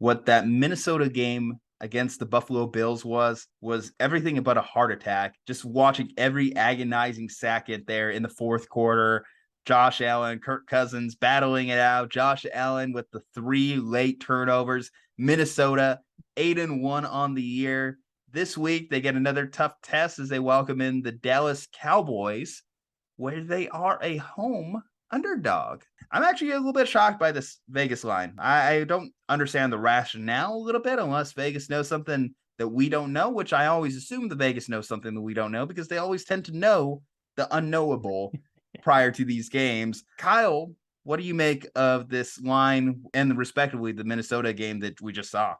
what that Minnesota game against the Buffalo Bills was everything but a heart attack. Just watching every agonizing second there in the fourth quarter. Josh Allen, Kirk Cousins battling it out. Josh Allen with the 3 late turnovers. Minnesota 8-1 on the year. This week, they get another tough test as they welcome in the Dallas Cowboys, where they are a home underdog. I'm actually a little bit shocked by this Vegas line. I don't understand the rationale a little bit unless Vegas knows something that we don't know, which I always assume the Vegas knows something that we don't know because they always tend to know the unknowable prior to these games. Kyle, what do you make of this line and respectively the Minnesota game that we just saw?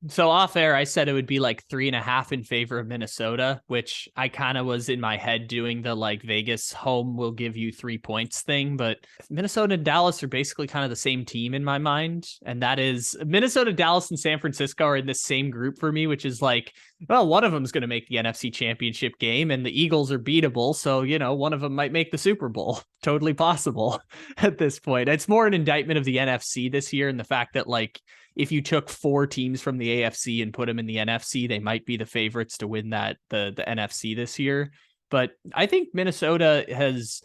So off air, I said it would be like 3.5 in favor of Minnesota, which I kind of was in my head doing the like Vegas home will give you 3 points thing. But Minnesota and Dallas are basically kind of the same team in my mind. And that is Minnesota, Dallas, and San Francisco are in the same group for me, which is like, well, one of them is going to make the NFC Championship game and the Eagles are beatable. So, one of them might make the Super Bowl. Totally possible at this point. It's more an indictment of the NFC this year and the fact that like, if you took 4 teams from the AFC and put them in the NFC, they might be the favorites to win the NFC this year. But I think Minnesota has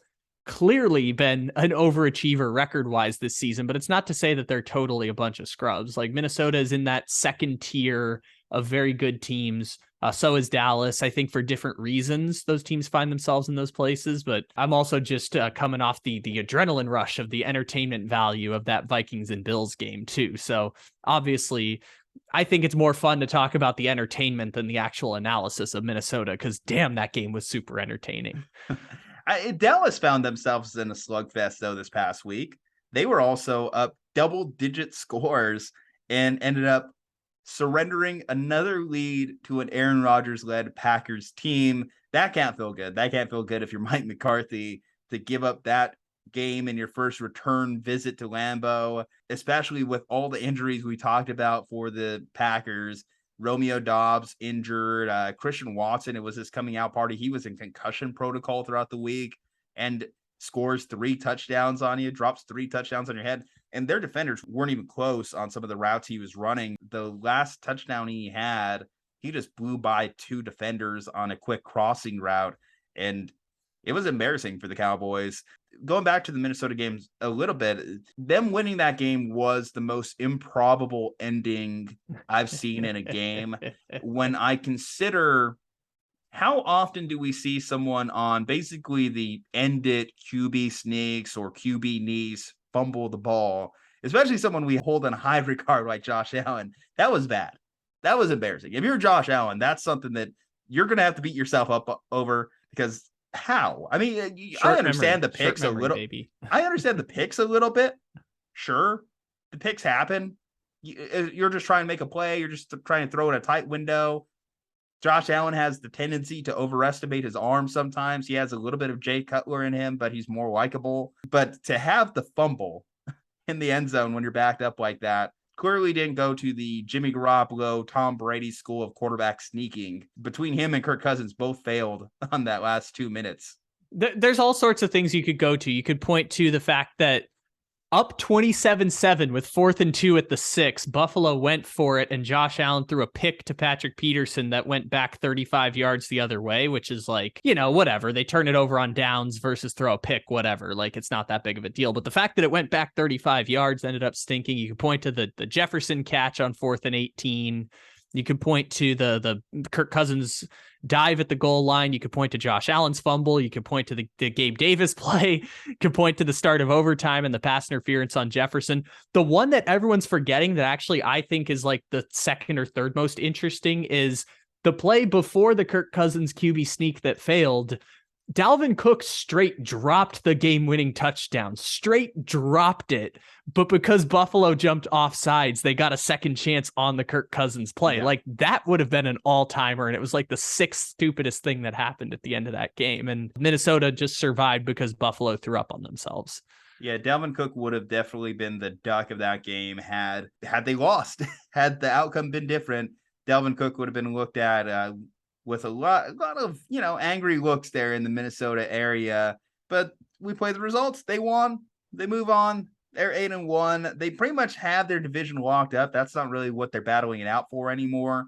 clearly been an overachiever record-wise this season, but it's not to say that they're totally a bunch of scrubs. Like Minnesota is in that second tier of very good teams. So is Dallas. I think for different reasons, those teams find themselves in those places. But I'm also just coming off the adrenaline rush of the entertainment value of that Vikings and Bills game too. So obviously, I think it's more fun to talk about the entertainment than the actual analysis of Minnesota, because damn, that game was super entertaining. Dallas found themselves in a slugfest though this past week. They were also up double-digit scores and ended up surrendering another lead to an Aaron Rodgers-led Packers team. That can't feel good. That can't feel good if you're Mike McCarthy to give up that game in your first return visit to Lambeau, especially with all the injuries we talked about for the Packers. Romeo Doubs injured, Christian Watson, it was his coming out party. He was in concussion protocol throughout the week and scores 3 touchdowns on you, drops 3 touchdowns on your head. And their defenders weren't even close on some of the routes he was running. The last touchdown he had, he just blew by 2 defenders on a quick crossing route. And it was embarrassing for the Cowboys. Going back to the Minnesota games a little bit, them winning that game was the most improbable ending I've seen in a game. When I consider how often do we see someone on basically the end it QB sneaks or QB knees fumble the ball, especially someone we hold in high regard like Josh Allen. That was bad. That was embarrassing. If you're Josh Allen, that's something that you're going to have to beat yourself up over, because how? I mean, I understand the picks a little. Baby. I understand the picks a little bit. Sure, the picks happen. You're just trying to make a play. You're just trying to throw in a tight window. Josh Allen has the tendency to overestimate his arm sometimes. He has a little bit of Jay Cutler in him, but he's more likable. But to have the fumble in the end zone when you're backed up like that clearly didn't go to the Jimmy Garoppolo, Tom Brady school of quarterback sneaking. Between him and Kirk Cousins, both failed on that last 2 minutes. There's all sorts of things you could go to. You could point to the fact that up 27-7 with 4th and 2 at the 6, Buffalo went for it, and Josh Allen threw a pick to Patrick Peterson that went back 35 yards the other way, which is like, whatever. They turn it over on downs versus throw a pick, whatever. Like, it's not that big of a deal. But the fact that it went back 35 yards ended up stinking. You could point to the Jefferson catch on 4th and 18. You could point to the Kirk Cousins dive at the goal line. You could point to Josh Allen's fumble. You could point to the Gabe Davis play. You could point to the start of overtime and the pass interference on Jefferson. The one that everyone's forgetting that actually I think is like the second or third most interesting is the play before the Kirk Cousins QB sneak that failed. Dalvin Cook straight dropped the game-winning touchdown, straight dropped it. But because Buffalo jumped off sides, they got a second chance on the Kirk Cousins play. Yeah. Like, that would have been an all-timer, and it was like the 6th stupidest thing that happened at the end of that game. And Minnesota just survived because Buffalo threw up on themselves. Yeah, Dalvin Cook would have definitely been the duck of that game had they lost. Had the outcome been different, Dalvin Cook would have been looked at with a lot of, angry looks there in the Minnesota area. But we play the results. They won. They move on. They're 8-1. They pretty much have their division locked up. That's not really what they're battling it out for anymore.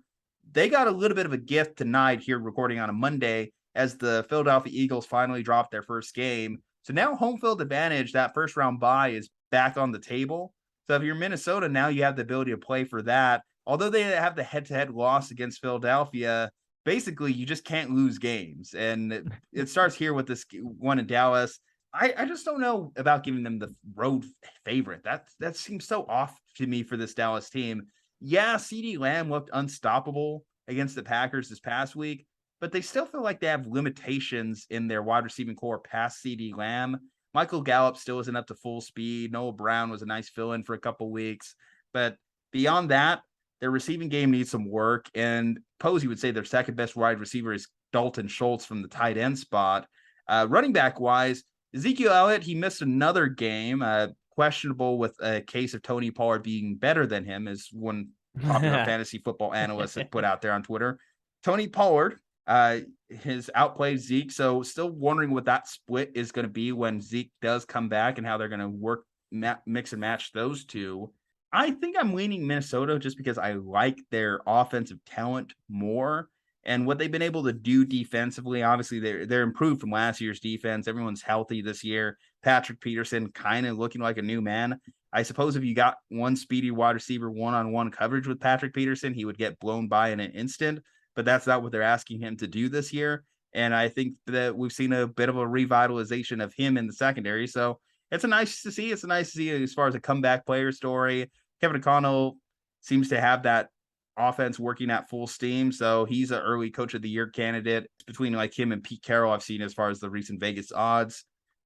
They got a little bit of a gift tonight here, recording on a Monday, as the Philadelphia Eagles finally dropped their first game. So now home field advantage, that first round bye, is back on the table. So if you're Minnesota, now you have the ability to play for that. Although they have the head-to-head loss against Philadelphia, basically you just can't lose games. And it starts here with this one in Dallas. I just don't know about giving them the road favorite. That seems so off to me for this Dallas team. Yeah, CeeDee Lamb looked unstoppable against the Packers this past week, but they still feel like they have limitations in their wide receiving core past CeeDee Lamb. Michael Gallup still isn't up to full speed. Noah Brown was a nice fill-in for a couple weeks. But beyond that, their receiving game needs some work. And Posey would say their second best wide receiver is Dalton Schultz from the tight end spot. Running back-wise, Ezekiel Elliott, he missed another game, questionable with a case of Tony Pollard being better than him, as one popular fantasy football analyst had put out there on Twitter. Tony Pollard has outplayed Zeke, so still wondering what that split is going to be when Zeke does come back and how they're going to work, mix and match those two. I think I'm leaning Minnesota just because I like their offensive talent more. And what they've been able to do defensively, obviously they're improved from last year's defense. Everyone's healthy this year. Patrick Peterson kind of looking like a new man. I suppose if you got one speedy wide receiver one-on-one coverage with Patrick Peterson, he would get blown by in an instant. But that's not what they're asking him to do this year. And I think that we've seen a bit of a revitalization of him in the secondary. So it's nice to see. It's nice to see as far as a comeback player story. Kevin O'Connell seems to have that offense working at full steam. So he's an early coach of the year candidate between like him and Pete Carroll. I've seen as far as the recent Vegas odds.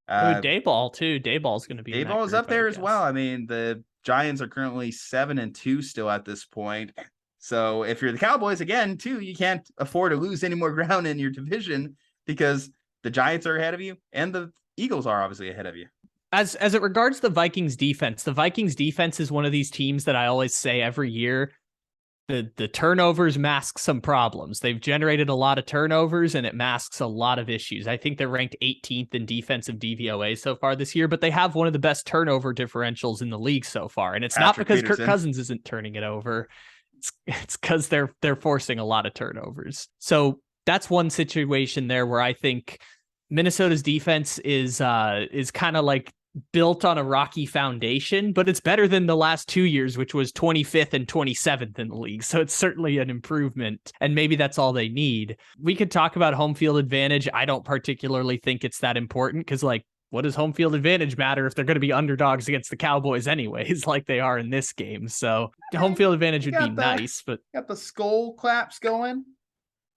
Dayball too. Dayball's going to be. Dayball is up there as well. I mean, the Giants are currently 7-2 still at this point. So if you're the Cowboys again, too, you can't afford to lose any more ground in your division because the Giants are ahead of you and the Eagles are obviously ahead of you. As it regards the Vikings defense is one of these teams that I always say every year, the turnovers mask some problems. They've generated a lot of turnovers and it masks a lot of issues. I think they're ranked 18th in defensive DVOA so far this year, but they have one of the best turnover differentials in the league so far. And it's not because Kirk Cousins isn't turning it over. It's because they're forcing a lot of turnovers. So that's one situation there where I think Minnesota's defense is kind of like built on a rocky foundation, but it's better than the last 2 years, which was 25th and 27th in the league. So it's certainly an improvement, and maybe that's all they need. We could talk about home field advantage. I don't particularly think it's that important because, like, what does home field advantage matter if they're going to be underdogs against the Cowboys anyways, like they are in this game? So home field advantage would be nice, but got the skull claps going.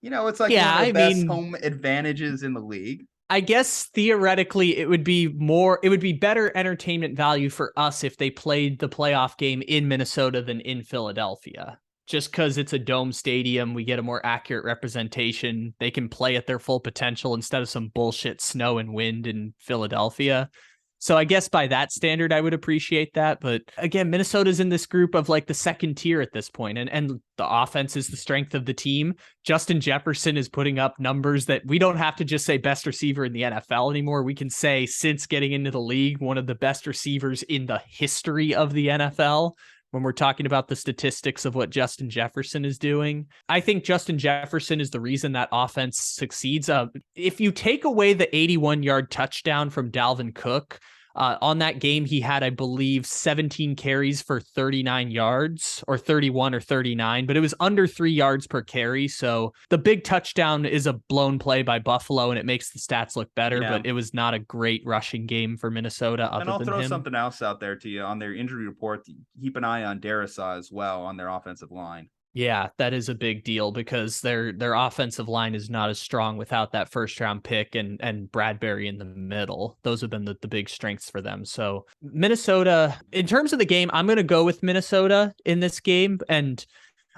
You know, it's like one of the best home advantages in the league. I guess theoretically it would be better entertainment value for us if they played the playoff game in Minnesota than in Philadelphia. Just because it's a dome stadium, we get a more accurate representation. They can play at their full potential instead of some bullshit snow and wind in Philadelphia. So I guess by that standard, I would appreciate that. But again, Minnesota's in this group of like the second tier at this point, and the offense is the strength of the team. Justin Jefferson is putting up numbers that we don't have to just say best receiver in the NFL anymore. We can say since getting into the league, one of the best receivers in the history of the NFL. When we're talking about the statistics of what Justin Jefferson is doing, I think Justin Jefferson is the reason that offense succeeds. If you take away the 81-yard touchdown from Dalvin Cook, on that game, he had, I believe, 17 carries for 39 yards or 31 or 39, but it was under 3 yards per carry. So the big touchdown is a blown play by Buffalo and it makes the stats look better, but it was not a great rushing game for Minnesota. And I'll throw something else out there to you on their injury report. Keep an eye on Darrisaw as well on their offensive line. Yeah, that is a big deal because their offensive line is not as strong without that first round pick and Bradbury in the middle. Those have been the big strengths for them. So Minnesota, in terms of the game, I'm going to go with Minnesota in this game. And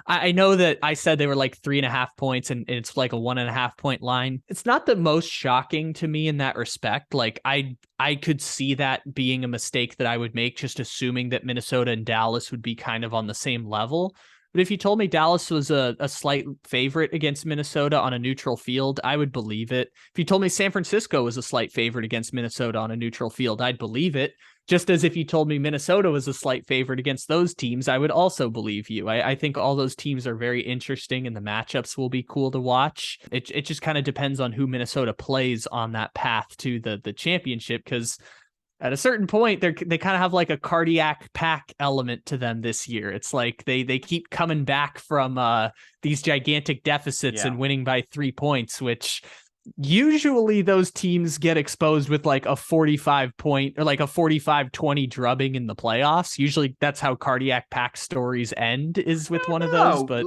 I know that I said they were like 3.5 points and it's like a 1.5 point line. It's not the most shocking to me in that respect. Like I could see that being a mistake that I would make, just assuming that Minnesota and Dallas would be kind of on the same level. But if you told me Dallas was a slight favorite against Minnesota on a neutral field, I would believe it. If you told me San Francisco was a slight favorite against Minnesota on a neutral field, I'd believe it. Just as if you told me Minnesota was a slight favorite against those teams, I would also believe you. I think all those teams are very interesting and the matchups will be cool to watch. It just kind of depends on who Minnesota plays on that path to the championship, because at a certain point, they kind of have like a cardiac pack element to them this year. It's like they keep coming back from these gigantic deficits and winning by 3 points, which usually those teams get exposed with like a 45 point or like a 45-20 drubbing in the playoffs. Usually that's how cardiac pack stories end, is with one of those. But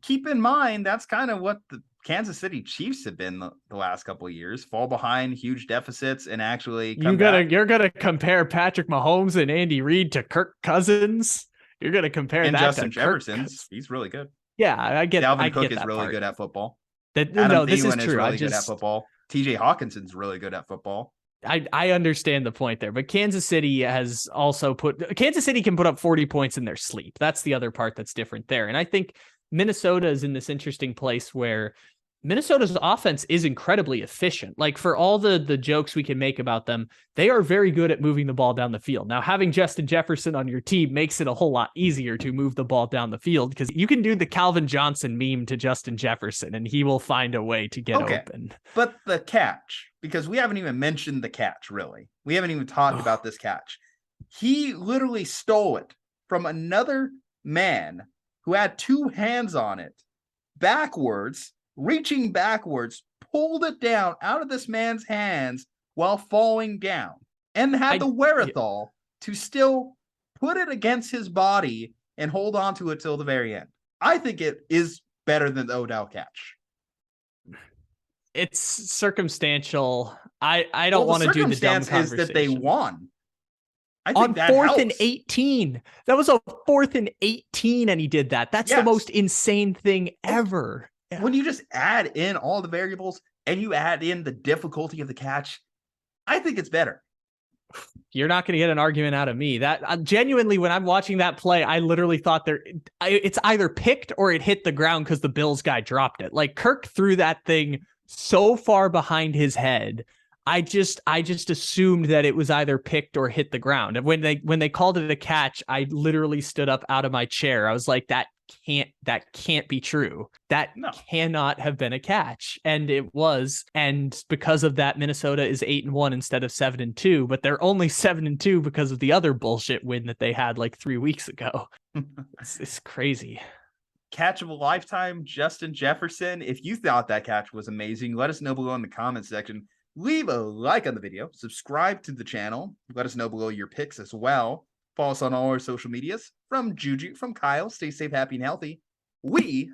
keep in mind, that's kind of what the Kansas City Chiefs have been the last couple of years. Fall behind, huge deficits, and actually you're gonna compare Patrick Mahomes and Andy Reid to Kirk Cousins. You're gonna compare and that Justin to Jefferson. He's really good. Yeah, I get. Dalvin Cook get is that really part. good at football. This is true. Really good at football. TJ Hawkinson's really good at football. I understand the point there, but Kansas City has also Kansas City can put up 40 points in their sleep. That's the other part that's different there. And I think Minnesota is in this interesting place where Minnesota's offense is incredibly efficient. Like, for all the jokes we can make about them, they are very good at moving the ball down the field. Now, having Justin Jefferson on your team makes it a whole lot easier to move the ball down the field, because you can do the Calvin Johnson meme to Justin Jefferson and he will find a way to get open. But the catch, because we haven't even mentioned the catch, really. We haven't even talked about this catch. He literally stole it from another man who had two hands on it, backwards, reaching backwards, pulled it down out of this man's hands while falling down, and had the wherewithal to still put it against his body and hold on to it till the very end. I think it is better than the Odell catch. It's circumstantial. I don't want to do the dumb conversation. Is that they won. I think on that 4th and 18. That was a 4th and 18, and he did that. That's the most insane thing ever. When you just add in all the variables and you add in the difficulty of the catch, I think it's better. You're not going to get an argument out of me. That genuinely, when I'm watching that play, I literally thought it's either picked or it hit the ground because the Bills guy dropped it. Like, Kirk threw that thing so far behind his head. I just assumed that it was either picked or hit the ground. And when they called it a catch, I literally stood up out of my chair. I was like, that can't be true. That cannot have been a catch. And it was. And because of that, Minnesota is 8-1 instead of 7-2, but they're only 7-2 because of the other bullshit win that they had like 3 weeks ago. It's crazy. Catch of a lifetime, Justin Jefferson. If you thought that catch was amazing, let us know below in the comments section. Leave a like on the video, subscribe to the channel, let us know below your picks as well. Follow us on all our social medias. From Ju-Ju, from Kyle, stay safe, happy, and healthy. We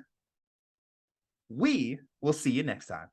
will see you next time.